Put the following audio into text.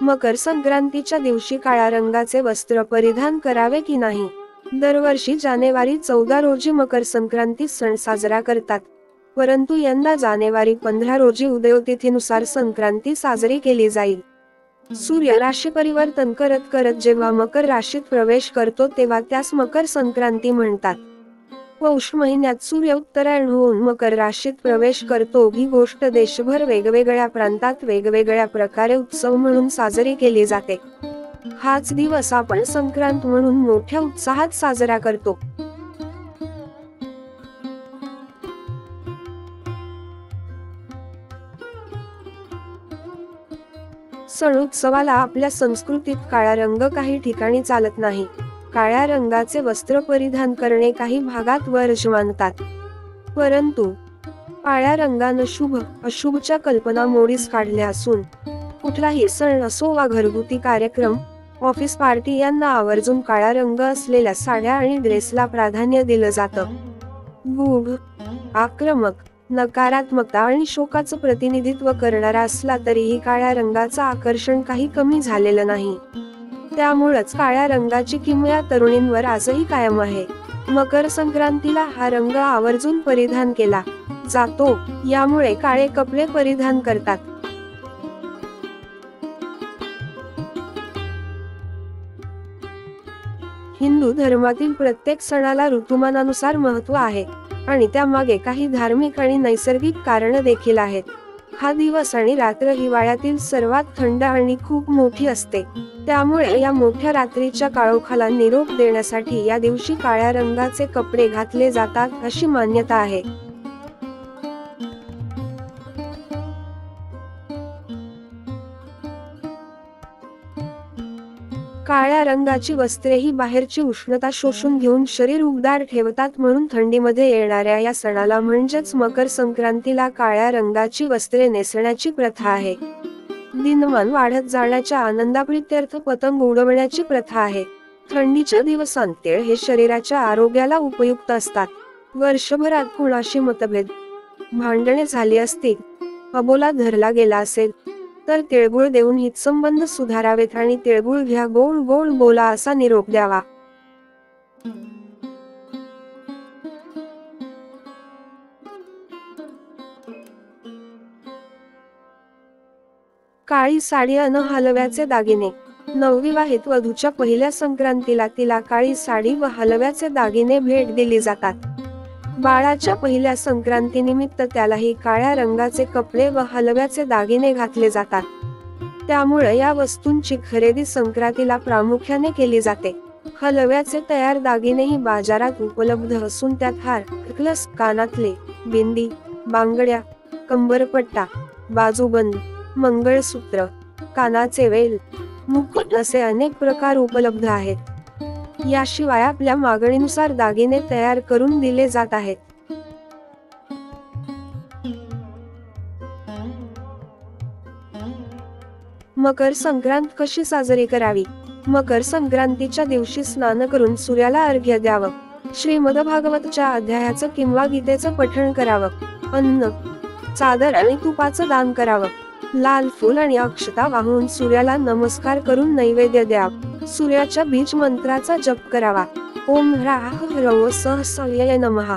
मकर संक्रांतीच्या दिवशी काळ्या रंगाचे वस्त्र परिधान करावे की नाही? दरवर्षी जानेवारी 14 रोजी मकर संक्रांती सण साजरा करतात, परंतु यंदा जानेवारी 15 रोजी उदयतिथीनुसार संक्रांती साजरी केली जाईल. सूर्य राशी परिवर्तन करत करत जेव्हा मकर राशीत प्रवेश करतो तेव्हा त्यास मकर संक्रांती म्हणतात. पौष महिन्यात सूर्य उत्तरायण होऊन मकर राशीत प्रवेश करतो. ही गोष्ट देशभर वेगवेगळ्या प्रांतात वेगवेगळ्या प्रकारे उत्सव म्हणून साजरी केली जाते. हाच दिवस आपण संक्रांत म्हणून मोठ्या उत्साहात साजरा करतो. सण उत्सवाला आपल्या संस्कृतीत काळा रंग काही ठिकाणी चालत नाही. काळ्या रंगाचे वस्त्र परिधान करणे काही भागात वर्ज मानतात, परंतु काळ्या रंगानं शुभ अशुभच्या कल्पना मोडीस काढल्या असून कुठलाही सण असो वा घरगुती कार्यक्रम, ऑफिस पार्टी यांना आवर्जून काळा रंग असलेल्या साड्या आणि ड्रेसला प्राधान्य दिलं जातं. गूढ, आक्रमक, नकारात्मकता आणि शोकाचं प्रतिनिधित्व करणारा असला तरीही काळ्या रंगाचं आकर्षण काही कमी झालेलं नाही. त्यामुळेच काळ्या रंगाची किमया तरुणींवर आजही कायम आहे. मकर संक्रांतीला हा रंग आवर्जून परिधान केला जातो, यामुळे काळे कपडे परिधान करतात. हिंदू धर्मातील प्रत्येक सणाला ऋतुमानानुसार महत्त्व आहे आणि त्यामागे काही धार्मिक आणि नैसर्गिक कारणं देखील आहेत. हा दिवस आणि रात्र हिवाळ्यातील सर्वात थंड आणि खूप मोठी असते, त्यामुळे या मोठ्या रात्रीच्या काळोखाला निरोप देण्यासाठी या दिवशी काळ्या रंगाचे कपडे घातले जातात अशी मान्यता आहे. काळ्या रंगाची वस्त्रे ही बाहेरची उष्णता शोषून घेऊन शरीर उबदार ठेवतात, म्हणून थंडीमध्ये येणाऱ्या या सणाला म्हणजेच मकर संक्रांतीला काळ्या रंगाची वस्त्रे नेसण्याची प्रथा आहे. दिनमान वाढत जाण्याच्या आनंदाप्रित्यर्थ पतंग उडवण्याची प्रथा आहे. थंडीच्या दिवसांत तिळ हे शरीराच्या आरोग्याला उपयुक्त असतात. वर्षभरात कुणाशी मतभेद, भांडणे झाली असतील, अबोला धरला गेला असेल तर तिळगुळ देऊन हितसंबंध सुधारावेत आणि तिळगुळ घ्या गोड गोड बोला असा निरोप द्यावा. काळी साडी अन हलव्याचे दागिने. नवविवाहित वधूच्या पहिल्या संक्रांतीला तिला काळी साडी व हलव्याचे दागिने भेट दिली जातात. बाळाच्या पहिल्या संक्रांतीनिमित्त त्यालाही काळ्या रंगाचे कपडे व हलव्याचे दागिने घातले जातात. त्यामुळे या वस्तूंची खरेदी संक्रांतीला प्रामुख्याने केली जाते. हलव्याचे तयार दागिनेही बाजारात उपलब्ध असून त्यात हार, नेकलेस, कानातले, बिंदी, बांगड्या, कंबरपट्टा, बाजूबंद, मंगळसूत्र, कानाचे वेल, मुकुट असे अनेक प्रकार उपलब्ध आहेत. याशिवाय आपल्या मागणीनुसार दागिने तयार करून दिले जात आहेत. मकर संक्रांत कशी साजरी करावी? मकर संक्रांतीच्या दिवशी स्नान करून सूर्याला अर्घ्य द्यावं. श्रीमद्भागवतच्या अध्यायाचं किंवा गीतेचं पठण करावं. अन्न, चादर आणि तुपाचं दान करावं. लाल फूल आणि अक्षता वाहून सूर्याला नमस्कार करून नैवेद्य द्यावं. सूर्याच्या बीज मंत्राचा जप करावा. ओम ह्राः ह्रौः सः सूर्याय नमः.